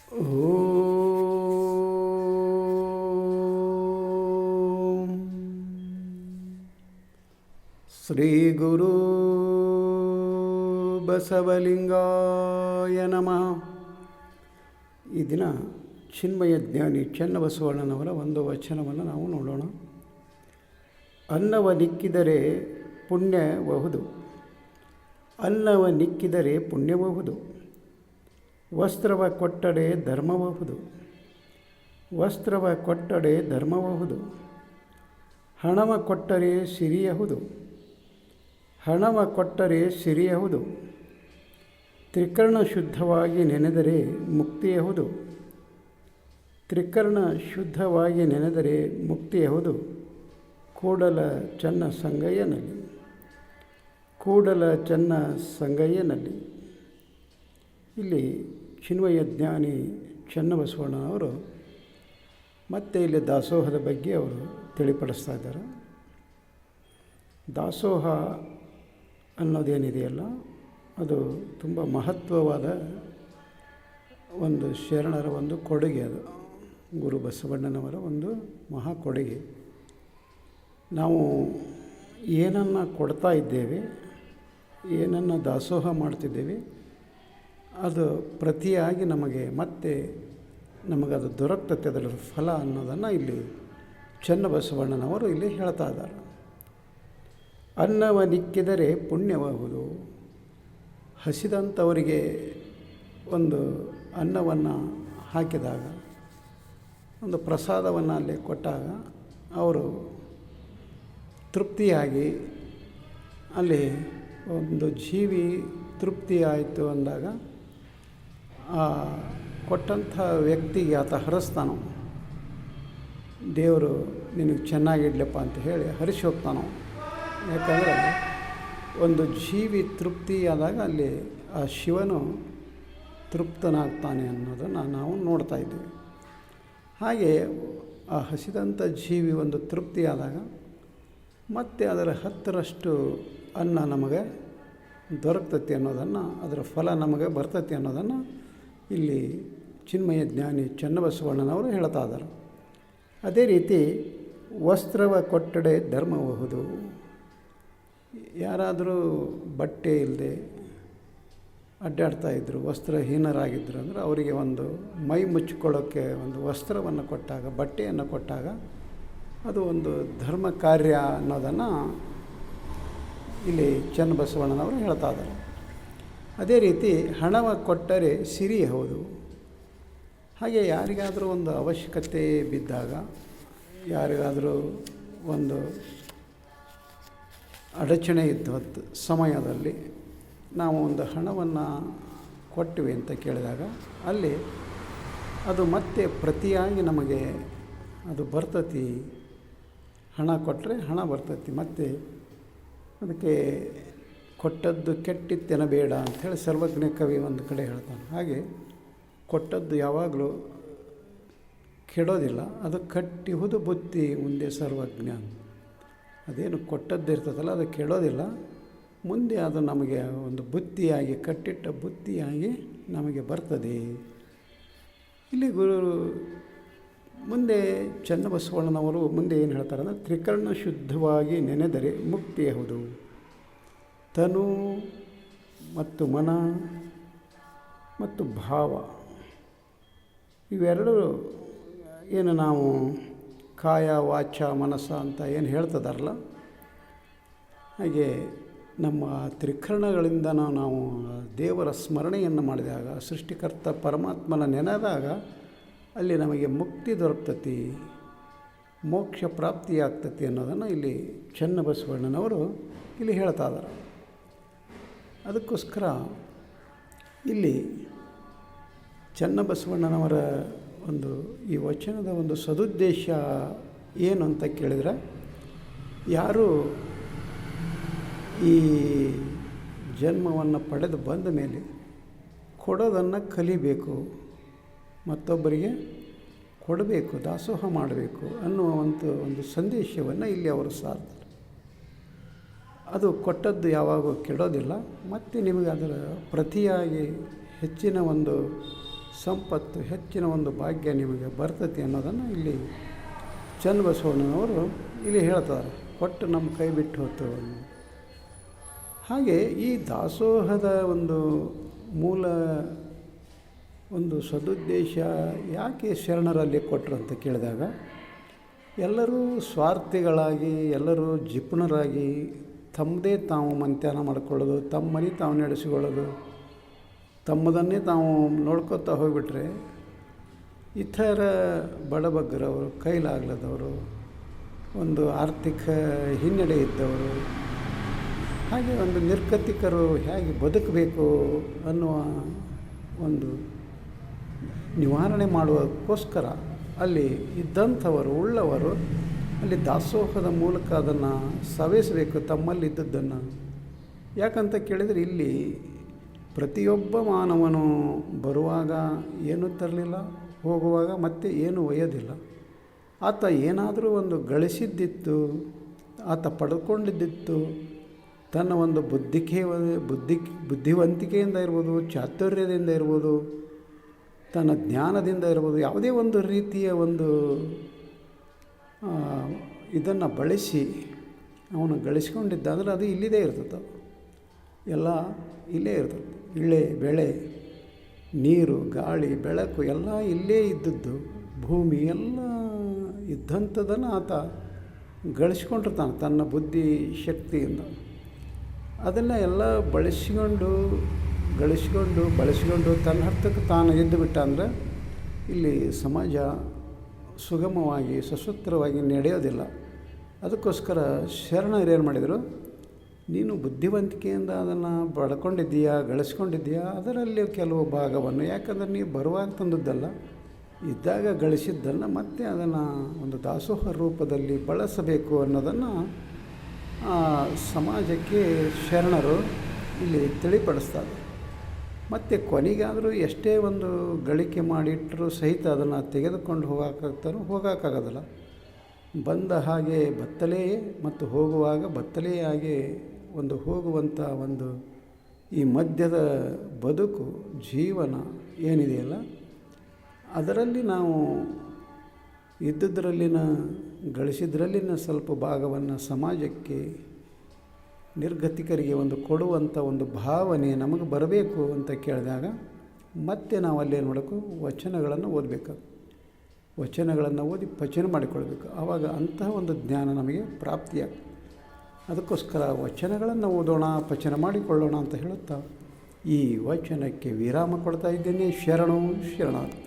ಓಂ ಶ್ರೀ ಗುರು ಬಸವಲಿಂಗಾಯ ನಮಃ. ಈ ದಿನ ಚಿನ್ಮಯ ಜ್ಞಾನಿ ಚನ್ನಬಸವಣ್ಣನವರ ಒಂದು ವಚನವನ್ನು ನಾವು ನೋಡೋಣ. ಅನ್ನವ ನಿಕ್ಕಿದರೆ ಪುಣ್ಯಬಹುದು, ಅನ್ನವ ನಿಕ್ಕಿದರೆ ಪುಣ್ಯಬಹುದು. ವಸ್ತ್ರವ ಕೊಟ್ಟರೆ ಧರ್ಮಬಹುದು, ವಸ್ತ್ರವ ಕೊಟ್ಟರೆ ಧರ್ಮಬಹುದು. ಹಣವ ಕೊಟ್ಟರೆ ಸಿರಿಯಹುದು, ಹಣವ ಕೊಟ್ಟರೆ ಸಿರಿಯಹುದು. ತ್ರಿಕರಣ ಶುದ್ಧವಾಗಿ ನೆನೆದರೆ ಮುಕ್ತಿಯಹುದು, ತ್ರಿಕರಣ ಶುದ್ಧವಾಗಿ ನೆನೆದರೆ ಮುಕ್ತಿಯಹುದು. ಕೂಡಲ ಚನ್ನ ಸಂಗಯ್ಯನಲ್ಲಿ, ಕೂಡಲ ಚನ್ನ ಸಂಗಯ್ಯನಲ್ಲಿ. ಇಲ್ಲಿ ಚಿನ್ಮಯ ಜ್ಞಾನಿ ಚನ್ನಬಸವಣ್ಣನವರು ಮತ್ತೆ ಇಲ್ಲಿ ದಾಸೋಹದ ಬಗ್ಗೆ ಅವರು ತಿಳಿಪಡಿಸ್ತಾ ಇದ್ದಾರೆ. ದಾಸೋಹ ಅನ್ನೋದೇನಿದೆಯಲ್ಲ, ಅದು ತುಂಬ ಮಹತ್ವವಾದ ಒಂದು ಶರಣರ ಒಂದು ಕೊಡುಗೆ. ಅದು ಗುರು ಬಸವಣ್ಣನವರ ಒಂದು ಮಹಾ ಕೊಡುಗೆ. ನಾವು ಏನನ್ನು ಕೊಡ್ತಾ ಇದ್ದೇವೆ, ಏನನ್ನು ದಾಸೋಹ ಮಾಡ್ತಿದ್ದೇವೆ, ಅದು ಪ್ರತಿಯಾಗಿ ನಮಗೆ ಮತ್ತೆ ನಮಗದು ದೊರಕ್ತತೆ, ಅದರ ಫಲ ಅನ್ನೋದನ್ನು ಇಲ್ಲಿ ಚನ್ನಬಸವಣ್ಣನವರು ಇಲ್ಲಿ ಹೇಳ್ತಾ ಇದ್ದಾರೆ. ಅನ್ನವ ನಿಕ್ಕಿದರೆ ಪುಣ್ಯಬಹುದು. ಹಸಿದಂಥವರಿಗೆ ಒಂದು ಅನ್ನವನ್ನು ಹಾಕಿದಾಗ, ಒಂದು ಪ್ರಸಾದವನ್ನು ಅಲ್ಲಿ ಕೊಟ್ಟಾಗ ಅವರು ತೃಪ್ತಿಯಾಗಿ, ಅಲ್ಲಿ ಒಂದು ಜೀವಿ ತೃಪ್ತಿ ಆಯಿತು ಅಂದಾಗ ಆ ಕೊಟ್ಟಂಥ ವ್ಯಕ್ತಿಗೆ ಆತ ಹರಿಸ್ತಾನೋ, ದೇವರು ನಿನಗೆ ಚೆನ್ನಾಗಿಡ್ಲಪ್ಪ ಅಂತ ಹೇಳಿ ಹರಿಸಿ ಹೋಗ್ತಾನೋ. ಯಾಕಂದರೆ ಒಂದು ಜೀವಿ ತೃಪ್ತಿಯಾದಾಗ ಅಲ್ಲಿ ಆ ಶಿವನು ತೃಪ್ತನಾಗ್ತಾನೆ ಅನ್ನೋದನ್ನು ನಾವು ನೋಡ್ತಾ ಇದ್ದೀವಿ. ಹಾಗೆ ಆ ಹಸಿದಂಥ ಜೀವಿ ಒಂದು ತೃಪ್ತಿಯಾದಾಗ ಮತ್ತೆ ಅದರ 10ರಷ್ಟು ಅನ್ನ ನಮಗೆ ದೊರಕ್ತತಿ ಅನ್ನೋದನ್ನು, ಅದರ ಫಲ ನಮಗೆ ಬರ್ತತಿ ಅನ್ನೋದನ್ನು ಇಲ್ಲಿ ಚಿನ್ಮಯ ಜ್ಞಾನಿ ಚನ್ನಬಸವಣ್ಣನವರು ಹೇಳ್ತಾ ಇದ್ದಾರೆ. ಅದೇ ರೀತಿ ವಸ್ತ್ರವ ಕೊಟ್ಟಡೆ ಧರ್ಮಬಹುದು. ಯಾರಾದರೂ ಬಟ್ಟೆ ಇಲ್ಲದೆ ಅಡ್ಡಾಡ್ತಾಯಿದ್ರು, ವಸ್ತ್ರಹೀನರಾಗಿದ್ದರು ಅಂದರೆ ಅವರಿಗೆ ಒಂದು ಮೈ ಮುಚ್ಚಿಕೊಳ್ಳೋಕ್ಕೆ ಒಂದು ವಸ್ತ್ರವನ್ನು ಕೊಟ್ಟಾಗ, ಬಟ್ಟೆಯನ್ನು ಕೊಟ್ಟಾಗ ಅದು ಒಂದು ಧರ್ಮ ಕಾರ್ಯ ಅನ್ನೋದನ್ನು ಇಲ್ಲಿ ಚನ್ನಬಸವಣ್ಣನವರು ಹೇಳ್ತಾ ಇದ್ದಾರೆ. ಅದೇ ರೀತಿ ಹಣವ ಕೊಟ್ಟರೆ ಸಿರಿಯಬಹುದು. ಹಾಗೆ ಯಾರಿಗಾದರೂ ಒಂದು ಅವಶ್ಯಕತೆ ಬಿದ್ದಾಗ, ಯಾರಿಗಾದರೂ ಒಂದು ಅಡಚಣೆ ಇದ್ದ ಸಮಯದಲ್ಲಿ ನಾವು ಒಂದು ಹಣವನ್ನು ಕೊಟ್ಟಿವಿ ಅಂತ ಕೇಳಿದಾಗ ಅಲ್ಲಿ ಅದು ಮತ್ತೆ ಪ್ರತಿಯಾಗಿ ನಮಗೆ ಅದು ಬರ್ತತಿ. ಹಣ ಕೊಟ್ಟರೆ ಹಣ ಬರ್ತತಿ. ಮತ್ತು ಅದಕ್ಕೆ ಕೊಟ್ಟದ್ದು ಕೆಟ್ಟಿತ್ತೆನಬೇಡ ಅಂಥೇಳಿ ಸರ್ವಜ್ಞ ಕವಿ ಒಂದು ಕಡೆ ಹೇಳ್ತಾನೆ. ಹಾಗೆ ಕೊಟ್ಟದ್ದು ಯಾವಾಗಲೂ ಕೆಡೋದಿಲ್ಲ, ಅದು ಕಟ್ಟಿಹುದು ಬುತ್ತಿ ಮುಂದೆ ಸರ್ವಜ್ಞ. ಅದೇನು ಕೊಟ್ಟದ್ದು ಇರ್ತದಲ್ಲ, ಅದು ಕೆಡೋದಿಲ್ಲ, ಮುಂದೆ ಅದು ನಮಗೆ ಒಂದು ಬುತ್ತಿಯಾಗಿ, ಕಟ್ಟಿಟ್ಟ ಬುತ್ತಿಯಾಗಿ ನಮಗೆ ಬರ್ತದೆ. ಇಲ್ಲಿ ಗುರು ಮುಂದೆ ಚನ್ನಬಸವಣ್ಣನವರು ಮುಂದೆ ಏನು ಹೇಳ್ತಾರೆ ಅಂದರೆ, ತ್ರಿಕರಣ ಶುದ್ಧವಾಗಿ ನೆನೆದರೆ ಮುಕ್ತಿಯಹುದು. ತನು ಮತ್ತು ಮನ ಮತ್ತು ಭಾವ ಇವೆರಡು ಏನು ನಾವು ಕಾಯ ವಾಚ ಮನಸ್ಸ ಅಂತ ಏನು ಹೇಳ್ತದಾರಲ್ಲ, ಹಾಗೆ ನಮ್ಮ ತ್ರಿಕರಣಗಳಿಂದ ನಾವು ದೇವರ ಸ್ಮರಣೆಯನ್ನು ಮಾಡಿದಾಗ, ಸೃಷ್ಟಿಕರ್ತ ಪರಮಾತ್ಮನ ನೆನೆದಾಗ ಅಲ್ಲಿ ನಮಗೆ ಮುಕ್ತಿ ದೊರಕ್ತತಿ, ಮೋಕ್ಷ ಪ್ರಾಪ್ತಿಯಾಗ್ತತಿ ಅನ್ನೋದನ್ನು ಇಲ್ಲಿ ಚನ್ನಬಸವಣ್ಣನವರು ಇಲ್ಲಿ ಹೇಳ್ತಾ ಇದ್ದಾರೆ. ಅದಕ್ಕೋಸ್ಕರ ಇಲ್ಲಿ ಚನ್ನಬಸವಣ್ಣನವರ ಒಂದು ಈ ವಚನದ ಒಂದು ಸದುದ್ದೇಶ ಏನು ಅಂತ ಕೇಳಿದರೆ, ಯಾರು ಈ ಜನ್ಮವನ್ನು ಪಡೆದು ಬಂದ ಮೇಲೆ ಕೊಡೋದನ್ನು ಕಲಿಬೇಕು, ಮತ್ತೊಬ್ಬರಿಗೆ ಕೊಡಬೇಕು, ದಾಸೋಹ ಮಾಡಬೇಕು ಅನ್ನುವ ಒಂದು ಸಂದೇಶವನ್ನು ಇಲ್ಲಿ ಅವರು ಸಾರ್ತಾರೆ. ಅದು ಕೊಟ್ಟದ್ದು ಯಾವಾಗೂ ಕೆಡೋದಿಲ್ಲ, ಮತ್ತು ನಿಮಗೆ ಅದರ ಪ್ರತಿಯಾಗಿ ಹೆಚ್ಚಿನ ಒಂದು ಸಂಪತ್ತು ಹೆಚ್ಚಿನ ಒಂದು ಭಾಗ್ಯ ನಿಮಗೆ ಬರ್ತತಿ ಅನ್ನೋದನ್ನು ಇಲ್ಲಿ ಚನ್ನಬಸವಣ್ಣನವರು ಇಲ್ಲಿ ಹೇಳ್ತಾರೆ. ಕೊಟ್ಟು ನಮ್ಮ ಕೈ ಬಿಟ್ಟು ಹೋತು. ಹಾಗೆ ಈ ದಾಸೋಹದ ಒಂದು ಮೂಲ ಒಂದು ಸದುದ್ದೇಶ ಯಾಕೆ ಶರಣರಲ್ಲಿ ಕೊಟ್ಟರು ಅಂತ ಕೇಳಿದಾಗ, ಎಲ್ಲರೂ ಸ್ವಾರ್ಥಿಗಳಾಗಿ, ಎಲ್ಲರೂ ಜಿಪುಣರಾಗಿ ತಮ್ಮದೇ ತಾವು ಮಂತ್ಯಾನ ಮಾಡ್ಕೊಳ್ಳೋದು, ತಮ್ಮ ಮನೆ ತಾವು ನಡೆಸಿಕೊಳ್ಳೋದು, ತಮ್ಮದನ್ನೇ ತಾವು ನೋಡ್ಕೊತಾ ಹೋಗಿಬಿಟ್ರೆ ಇತರ ಬಡಬಗ್ಗರವರು, ಕೈಲಾಗಲದವರು, ಒಂದು ಆರ್ಥಿಕ ಹಿನ್ನಡೆ ಇದ್ದವರು, ಹಾಗೆ ಒಂದು ನಿರ್ಗತಿಕರು ಹೇಗೆ ಬದುಕಬೇಕು ಅನ್ನುವ ಒಂದು ನಿವಾರಣೆ ಮಾಡುವಕ್ಕೋಸ್ಕರ ಅಲ್ಲಿ ಇದ್ದಂಥವರು, ಉಳ್ಳವರು ಅಲ್ಲಿ ದಾಸೋಹದ ಮೂಲಕ ಅದನ್ನು ಸವೆಸಬೇಕು ತಮ್ಮಲ್ಲಿದ್ದದ್ದನ್ನು. ಯಾಕಂತ ಕೇಳಿದರೆ ಇಲ್ಲಿ ಪ್ರತಿಯೊಬ್ಬ ಮಾನವನು ಬರುವಾಗ ಏನೂ ತರಲಿಲ್ಲ, ಹೋಗುವಾಗ ಮತ್ತೆ ಏನು ಒಯ್ಯೋದಿಲ್ಲ. ಆತ ಏನಾದರೂ ಒಂದು ಗಳಿಸಿದ್ದಿತ್ತು, ಆತ ಪಡ್ಕೊಂಡಿದ್ದಿತ್ತು, ತನ್ನ ಒಂದು ಬುದ್ಧಿವಂತಿಕೆಯಿಂದ ಇರ್ಬೋದು, ಚಾತುರ್ಯದಿಂದ ಇರ್ಬೋದು, ತನ್ನ ಜ್ಞಾನದಿಂದ ಇರ್ಬೋದು, ಯಾವುದೇ ಒಂದು ರೀತಿಯ ಒಂದು ಇದನ್ನು ಬಳಸಿ ಅವನು ಗಳಿಸ್ಕೊಂಡಿದ್ದ ಅಂದರೆ ಅದು ಇಲ್ಲಿದೇ ಇರ್ತದೆ. ಎಲ್ಲ ಇಲ್ಲೇ ಇರ್ತದೆ. ಇಳೆ ಬೆಳೆ, ನೀರು, ಗಾಳಿ, ಬೆಳಕು ಎಲ್ಲ ಇಲ್ಲೇ ಇದ್ದದ್ದು, ಭೂಮಿ ಎಲ್ಲ ಇದ್ದಂಥದ್ದನ್ನು ಆತ ಗಳಿಸ್ಕೊಂಡಿರ್ತಾನೆ ತನ್ನ ಬುದ್ಧಿ ಶಕ್ತಿಯಿಂದ. ಅದನ್ನು ಎಲ್ಲ ಬಳಸಿಕೊಂಡು ತನ್ನ ಹತ್ತಕ್ಕೆ ತಾನು ಎದ್ದು ಬಿಟ್ಟ ಅಂದರೆ ಇಲ್ಲಿ ಸಮಾಜ ಸುಗಮವಾಗಿ ಸಸೂತ್ರವಾಗಿ ನಡೆಯೋದಿಲ್ಲ. ಅದಕ್ಕೋಸ್ಕರ ಶರಣರು ಏನು ಮಾಡಿದರು, ನೀನು ಬುದ್ಧಿವಂತಿಕೆಯಿಂದ ಅದನ್ನು ಪಡ್ಕೊಂಡಿದ್ದೀಯಾ, ಗಳಿಸ್ಕೊಂಡಿದ್ದೀಯಾ, ಅದರಲ್ಲಿ ಕೆಲವು ಭಾಗವನ್ನು, ಯಾಕಂದರೆ ನೀವು ಬರುವಾಗ ತಂದದ್ದಲ್ಲ, ಇದ್ದಾಗ ಗಳಿಸಿದ್ದನ್ನು ಮತ್ತೆ ಅದನ್ನು ಒಂದು ದಾಸೋಹ ರೂಪದಲ್ಲಿ ಬಳಸಬೇಕು ಅನ್ನೋದನ್ನು ಸಮಾಜಕ್ಕೆ ಶರಣರು ಇಲ್ಲಿ ತಿಳಿಪಡಿಸ್ತಾರೆ. ಮತ್ತು ಕೊನೆಗಾದರೂ ಎಷ್ಟೇ ಒಂದು ಗಳಿಕೆ ಮಾಡಿಟ್ಟರೂ ಸಹಿತ ಅದನ್ನು ತೆಗೆದುಕೊಂಡು ಹೋಗೋಕ್ಕಾಗೋದಿಲ್ಲ. ಬಂದ ಹಾಗೆ ಬತ್ತಲೇ ಮತ್ತು ಹೋಗುವಾಗ ಬತ್ತಲೇ ಹಾಗೆ ಒಂದು ಹೋಗುವಂಥ ಒಂದು ಈ ಮಧ್ಯದ ಬದುಕು, ಜೀವನ ಏನಿದೆಯಲ್ಲ, ಅದರಲ್ಲಿ ನಾವು ಇದ್ದುದರಲ್ಲಿನ ಗಳಿಸಿದ್ರಲ್ಲಿನ ಸ್ವಲ್ಪ ಭಾಗವನ್ನು ಸಮಾಜಕ್ಕೆ, ನಿರ್ಗತಿಕರಿಗೆ ಒಂದು ಕೊಡುವಂಥ ಒಂದು ಭಾವನೆ ನಮಗೆ ಬರಬೇಕು ಅಂತ ಕೇಳಿದಾಗ ಮತ್ತೆ ನಾವು ಅಲ್ಲೇನು ಮಾಡಬೇಕು, ವಚನಗಳನ್ನು ಓದಬೇಕು. ವಚನಗಳನ್ನು ಓದಿ ಪಚನ ಮಾಡಿಕೊಳ್ಬೇಕು. ಆವಾಗ ಅಂತಹ ಒಂದು ಜ್ಞಾನ ನಮಗೆ ಪ್ರಾಪ್ತಿಯಾಗ್ತದೆ. ಅದಕ್ಕೋಸ್ಕರ ವಚನಗಳನ್ನು ಓದೋಣ, ಪಚನ ಮಾಡಿಕೊಳ್ಳೋಣ ಅಂತ ಹೇಳುತ್ತಾ ಈ ವಚನಕ್ಕೆ ವಿರಾಮ ಕೊಡ್ತಾ ಇದ್ದೇನೆ. ಶರಣು ಶರಣಾರ್ಥಿ.